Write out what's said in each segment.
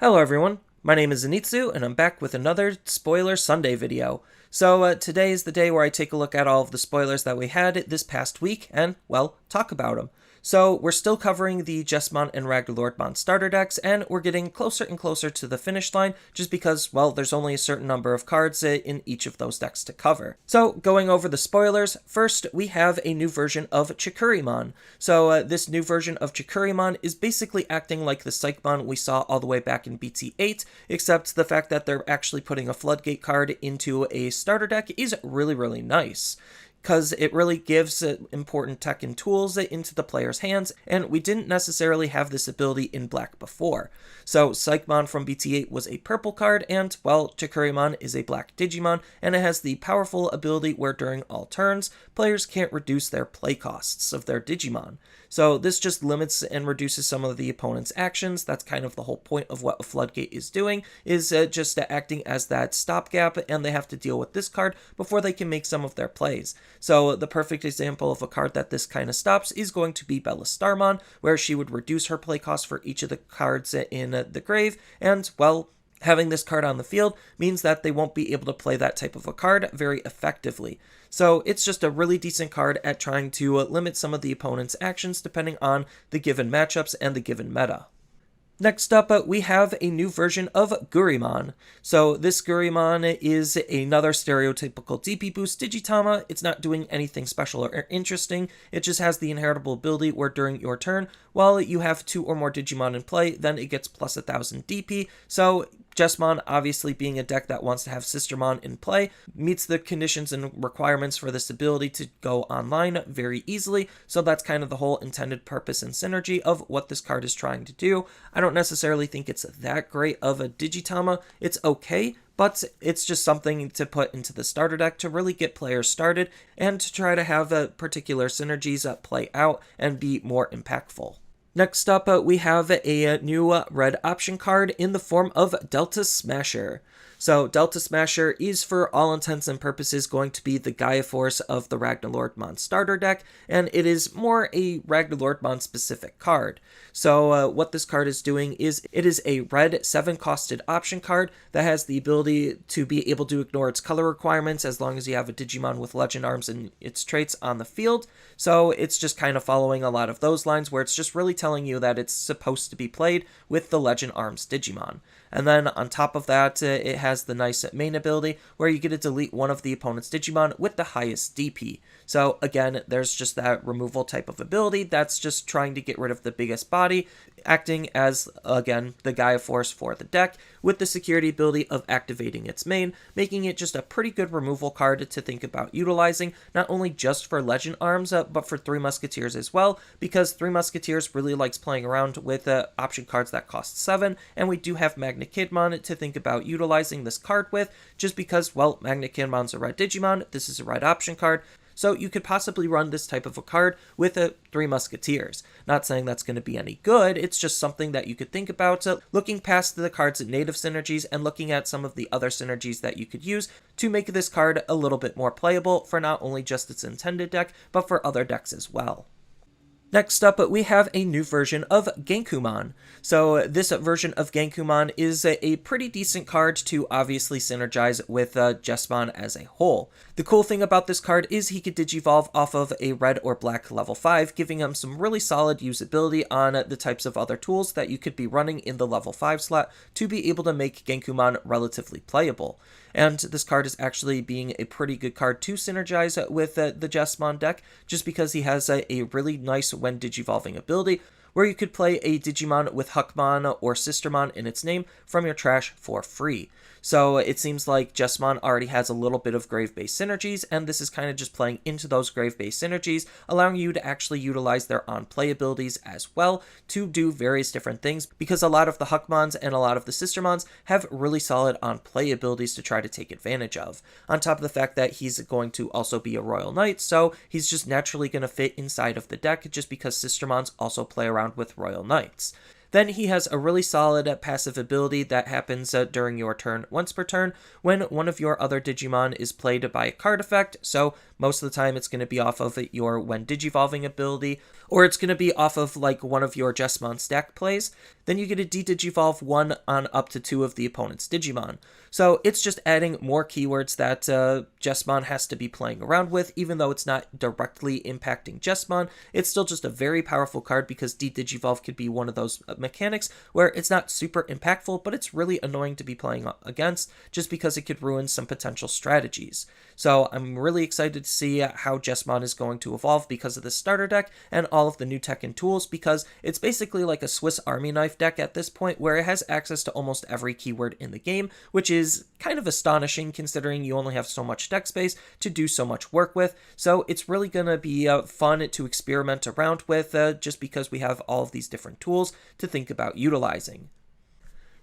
Hello everyone, my name is Zenitsu, and I'm back with another Spoiler Sunday video. So today is the day where I take a look at all of the spoilers that we had this past week, and, well, talk about them. So we're still covering the Jesmon and ragnaloardmon starter decks, and we're getting closer and closer to the finish line, just because, well, there's only a certain number of cards in each of those decks to cover. So, going over the spoilers, first we have a new version of Chikuriman. So this new version of Chikuriman is basically acting like the Psychmon we saw all the way back in BT8, except the fact that they're actually putting a floodgate card into a starter deck is really nice, because it really gives important tech and tools into the player's hands, and we didn't necessarily have this ability in black before. So Psychmon from BT8 was a purple card, and, well, Chikuriman is a black digimon, and it has the powerful ability where during all turns, players can't reduce their play costs of their digimon. So this just limits and reduces some of the opponent's actions. That's kind of the whole point of what a floodgate is doing, is just acting as that stopgap, and they have to deal with this card before they can make some of their plays. So the perfect example of a card that this kind of stops is going to be Starmon, where she would reduce her play cost for each of the cards in the grave, and, well, having this card on the field means that they won't be able to play that type of a card very effectively. So it's just a really decent card at trying to limit some of the opponent's actions depending on the given matchups and the given meta. Next up, we have a new version of Guriman. So this Guriman is another stereotypical DP boost Digitama. It's not doing anything special or interesting. It just has the inheritable ability where during your turn, while you have 2 or more Digimon in play, then it gets plus 1000 DP. So Jesmon, obviously being a deck that wants to have sistermon in play, meets the conditions and requirements for this ability to go online very easily, so that's kind of the whole intended purpose and synergy of what this card is trying to do. I don't necessarily think it's that great of a Digitama. It's okay, but it's just something to put into the starter deck to really get players started and to try to have particular synergies play out and be more impactful. Next up, we have a new red option card in the form of Delta Smasher. So Delta Smasher is for all intents and purposes going to be the Gaia Force of the ragnaloardmon starter deck, and it is more a ragnaloardmon specific card. So what this card is doing is it is a red 7-costed option card that has the ability to be able to ignore its color requirements as long as you have a Digimon with legend arms and its traits on the field. So it's just kind of following a lot of those lines where it's just really telling you that it's supposed to be played with the legend arms Digimon. And then on top of that, it has the nice main ability where you get to delete one of the opponent's Digimon with the highest DP. So again, there's just that removal type of ability that's just trying to get rid of the biggest body, acting as, again, the Gaia Force for the deck, with the security ability of activating its main, making it just a pretty good removal card to think about utilizing, not only just for Legend Arms, but for 3 Musketeers as well, because 3 Musketeers really likes playing around with option cards that cost 7, and we do have Magna Kidmon to think about utilizing this card with, just because, well, Magna Kidmon's a red Digimon, this is a red option card, so you could possibly run this type of a card with 3 Musketeers. Not saying that's going to be any good, it's just something that you could think about, looking past the card's native synergies and looking at some of the other synergies that you could use to make this card a little bit more playable for not only just its intended deck, but for other decks as well. Next up, we have a new version of Genkuman. So this version of Genkuman is a pretty decent card to obviously synergize with Jesmon as a whole. The cool thing about this card is he could digivolve off of a red or black level 5, giving him some really solid usability on the types of other tools that you could be running in the level 5 slot to be able to make Genkuman relatively playable. And this card is actually being a pretty good card to synergize with the Jesmon deck, just because he has a really nice when digivolving ability, where you could play a Digimon with Huckmon or Sistermon in its name from your trash for free. So it seems like Jesmon already has a little bit of grave-based synergies, and this is kind of just playing into those grave-based synergies, allowing you to actually utilize their on-play abilities as well to do various different things, because a lot of the Huckmons and a lot of the Sistermons have really solid on-play abilities to try to take advantage of. On top of the fact that he's going to also be a Royal Knight, so he's just naturally going to fit inside of the deck just because Sistermons also play around with Royal Knights. Then he has a really solid passive ability that happens during your turn once per turn when one of your other Digimon is played by a card effect, so most of the time it's going to be off of your when digivolving ability, or it's going to be off of like one of your Jesmon stack plays. then you get a de-digivolve 1 on up to 2 of the opponent's Digimon. So it's just adding more keywords that Jesmon has to be playing around with, even though it's not directly impacting Jesmon. It's still just a very powerful card because de-digivolve could be one of those mechanics where it's not super impactful, but it's really annoying to be playing against just because it could ruin some potential strategies. So I'm really excited to see how Jesmon is going to evolve because of the starter deck and all of the new tech and tools, because it's basically like a Swiss Army knife deck at this point where it has access to almost every keyword in the game, which is kind of astonishing considering you only have so much deck space to do so much work with. So it's really going to be fun to experiment around with just because we have all of these different tools to think about utilizing.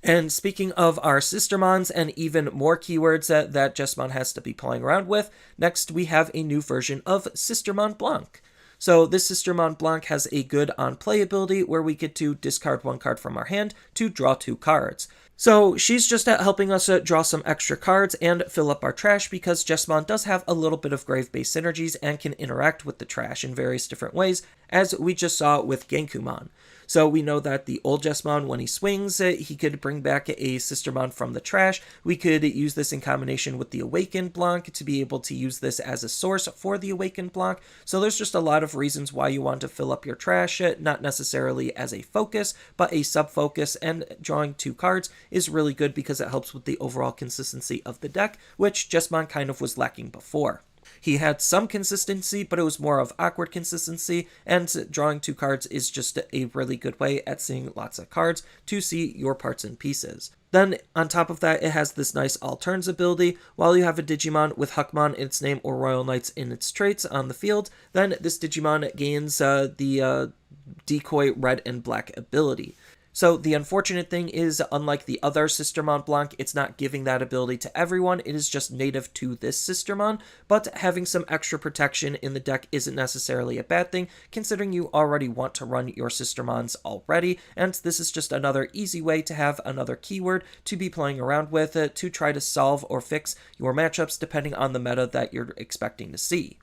And speaking of our sistermons and even more keywords that Jesmon has to be playing around with, next we have a new version of sistermon Blanc. So this sistermon Blanc has a good on-play ability where we get to discard 1 card from our hand to draw 2 cards. So she's just helping us draw some extra cards and fill up our trash because Jesmon does have a little bit of grave-based synergies and can interact with the trash in various different ways, as we just saw with Genkuman. So we know that the old Jesmon, when he swings, he could bring back a sistermon from the trash. We could use this in combination with the awakened Blanc to be able to use this as a source for the awakened Blanc. So there's just a lot of reasons why you want to fill up your trash, not necessarily as a focus, but a sub-focus, and drawing 2 cards is really good because it helps with the overall consistency of the deck, which Jesmon kind of was lacking before. He had some consistency, but it was more of awkward consistency, and drawing 2 cards is just a really good way at seeing lots of cards to see your parts and pieces. Then, on top of that, it has this nice all turns ability. While you have a Digimon with Huckmon in its name or Royal Knights in its traits on the field, then this Digimon gains the decoy red and black ability. So the unfortunate thing is, unlike the other sistermon Blanc, it's not giving that ability to everyone. It is just native to this sistermon, but having some extra protection in the deck isn't necessarily a bad thing, considering you already want to run your sistermons already, and this is just another easy way to have another keyword to be playing around with to try to solve or fix your matchups depending on the meta that you're expecting to see.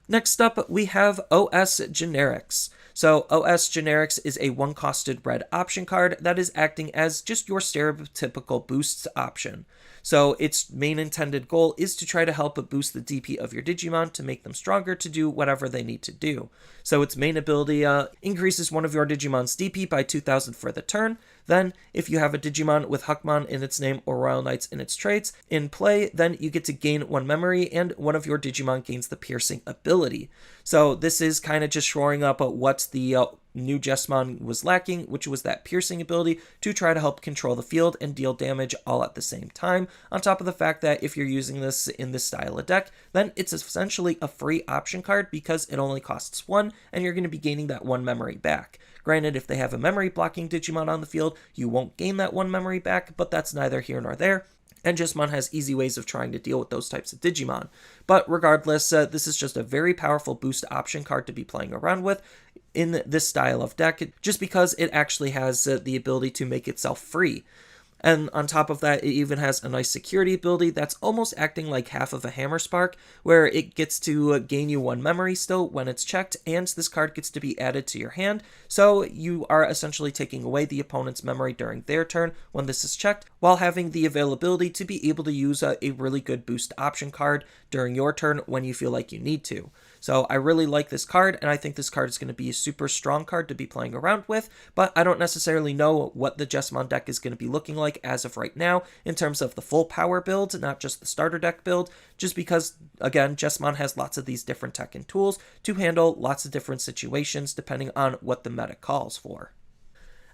Next up, we have OS Generics. So OS Generics is a 1-costed red option card that is acting as just your stereotypical boosts option. So its main intended goal is to try to help boost the DP of your Digimon to make them stronger to do whatever they need to do. So its main ability increases one of your Digimon's DP by 2,000 for the turn. Then, if you have a Digimon with Huckmon in its name or Royal Knights in its traits in play, then you get to gain 1 memory, and one of your Digimon gains the piercing ability. So this is kind of just shoring up what the new Jesmon was lacking, which was that piercing ability to try to help control the field and deal damage all at the same time, on top of the fact that if you're using this in this style of deck, then it's essentially a free option card because it only costs 1, and you're going to be gaining that 1 memory back. Granted, if they have a memory blocking Digimon on the field, you won't gain that 1 memory back, but that's neither here nor there. And Jesmon has easy ways of trying to deal with those types of Digimon. But regardless, this is just a very powerful boost option card to be playing around with in this style of deck, just because it actually has the ability to make itself free. And on top of that, it even has a nice security ability that's almost acting like half of a Hammer Spark, where it gets to gain you 1 memory still when it's checked, and this card gets to be added to your hand, so you are essentially taking away the opponent's memory during their turn when this is checked, while having the availability to be able to use a really good boost option card during your turn when you feel like you need to. So I really like this card, and I think this card is going to be a super strong card to be playing around with, but I don't necessarily know what the Jesmon deck is going to be looking like as of right now in terms of the full power build, not just the starter deck build, just because, again, Jesmon has lots of these different tech and tools to handle lots of different situations depending on what the meta calls for.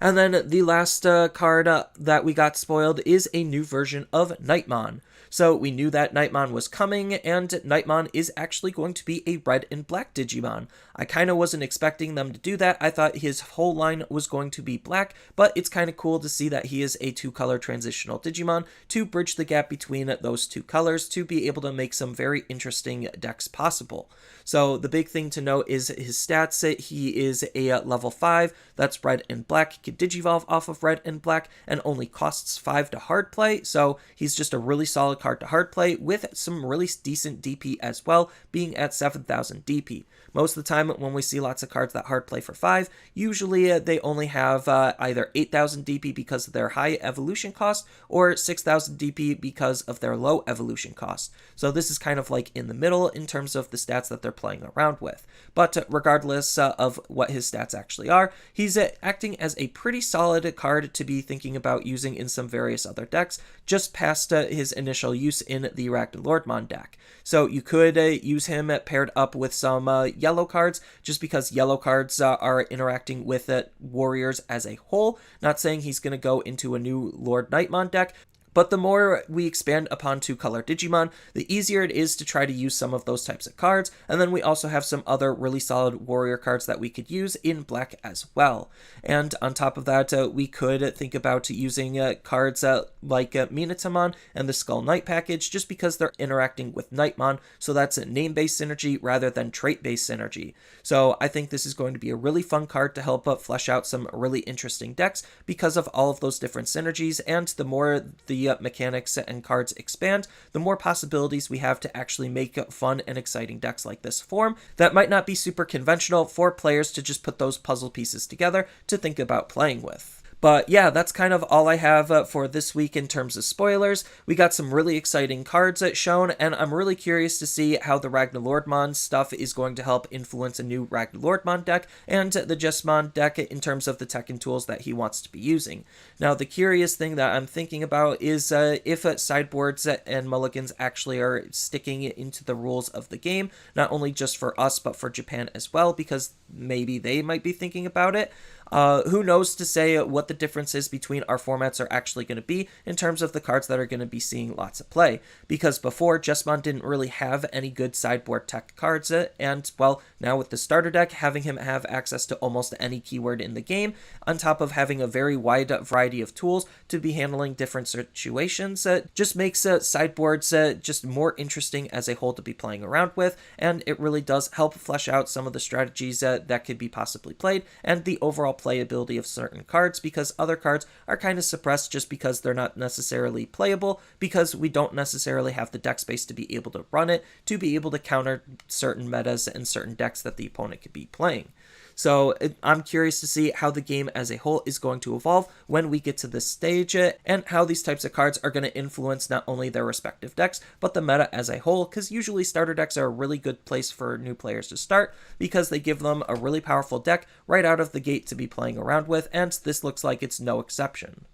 And then the last card that we got spoiled is a new version of Knightmon. So we knew that Nightmon was coming, and Nightmon is actually going to be a red and black Digimon. I kind of wasn't expecting them to do that. I thought his whole line was going to be black, but it's kind of cool to see that he is a 2-color transitional Digimon to bridge the gap between those 2 colors to be able to make some very interesting decks possible. So the big thing to note is his stats. He is a level 5. that's red and black, can digivolve off of red and black, and only costs 5 to hard play, so he's just a really solid card to hard play with some really decent DP as well, being at 7,000 DP. Most of the time when we see lots of cards that hard play for 5, usually they only have either 8,000 DP because of their high evolution cost or 6,000 DP because of their low evolution cost. So this is kind of like in the middle in terms of the stats that they're playing around with. But regardless of what his stats actually are, he's acting as a pretty solid card to be thinking about using in some various other decks, just past his initial use in the ragnaloardmon deck. So you could use him paired up with some yellow cards, just because yellow cards are interacting with warriors as a whole. Not saying he's going to go into a new Lord Knightmon deck, but the more we expand upon 2-color Digimon, the easier it is to try to use some of those types of cards, and then we also have some other really solid warrior cards that we could use in black as well. And on top of that, we could think about using cards like Minatamon and the Skull Knight package, just because they're interacting with Nightmon, so that's a name-based synergy rather than trait-based synergy. So I think this is going to be a really fun card to help flesh out some really interesting decks because of all of those different synergies, and the more the mechanics and cards expand, the more possibilities we have to actually make fun and exciting decks like this form that might not be super conventional for players to just put those puzzle pieces together to think about playing with. But yeah, that's kind of all I have for this week in terms of spoilers. We got some really exciting cards shown, and I'm really curious to see how the ragnaloardmon stuff is going to help influence a new ragnaloardmon deck and the Jesmon deck in terms of the tech and tools that he wants to be using. Now, the curious thing that I'm thinking about is if sideboards and mulligans actually are sticking into the rules of the game, not only just for us, but for Japan as well, because maybe they might be thinking about it. Who knows to say what the differences between our formats are actually going to be in terms of the cards that are going to be seeing lots of play, because before, Jesmon didn't really have any good sideboard tech cards, and well, now with the starter deck, having him have access to almost any keyword in the game, on top of having a very wide variety of tools to be handling different situations, just makes sideboards just more interesting as a whole to be playing around with, and it really does help flesh out some of the strategies that could be possibly played, and the overall playability of certain cards, because other cards are kind of suppressed just because they're not necessarily playable, because we don't necessarily have the deck space to be able to run it, to be able to counter certain metas and certain decks that the opponent could be playing. So I'm curious to see how the game as a whole is going to evolve when we get to this stage, and how these types of cards are going to influence not only their respective decks, but the meta as a whole, because usually starter decks are a really good place for new players to start, because they give them a really powerful deck right out of the gate to be playing around with, and this looks like it's no exception.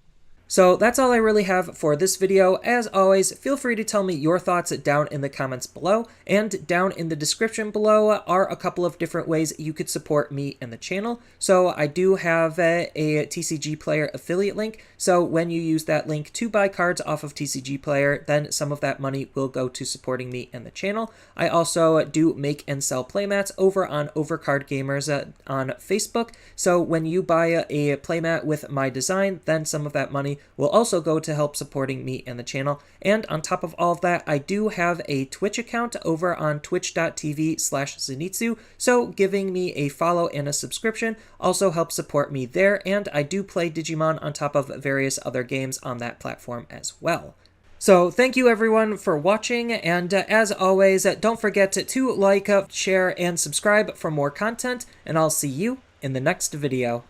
So that's all I really have for this video. As always, feel free to tell me your thoughts down in the comments below, and down in the description below are a couple of different ways you could support me and the channel. So I do have a TCG Player affiliate link, so when you use that link to buy cards off of TCG Player, then some of that money will go to supporting me and the channel. I also do make and sell playmats over on Overcard Gamers on Facebook, so when you buy a playmat with my design, then some of that money will also go to help supporting me and the channel. And on top of all of that, I do have a Twitch account over on twitch.tv/Zenitsu, so giving me a follow and a subscription also helps support me there, and I do play Digimon on top of various other games on that platform as well. So thank you everyone for watching, and as always, don't forget to like, share, and subscribe for more content, and I'll see you in the next video.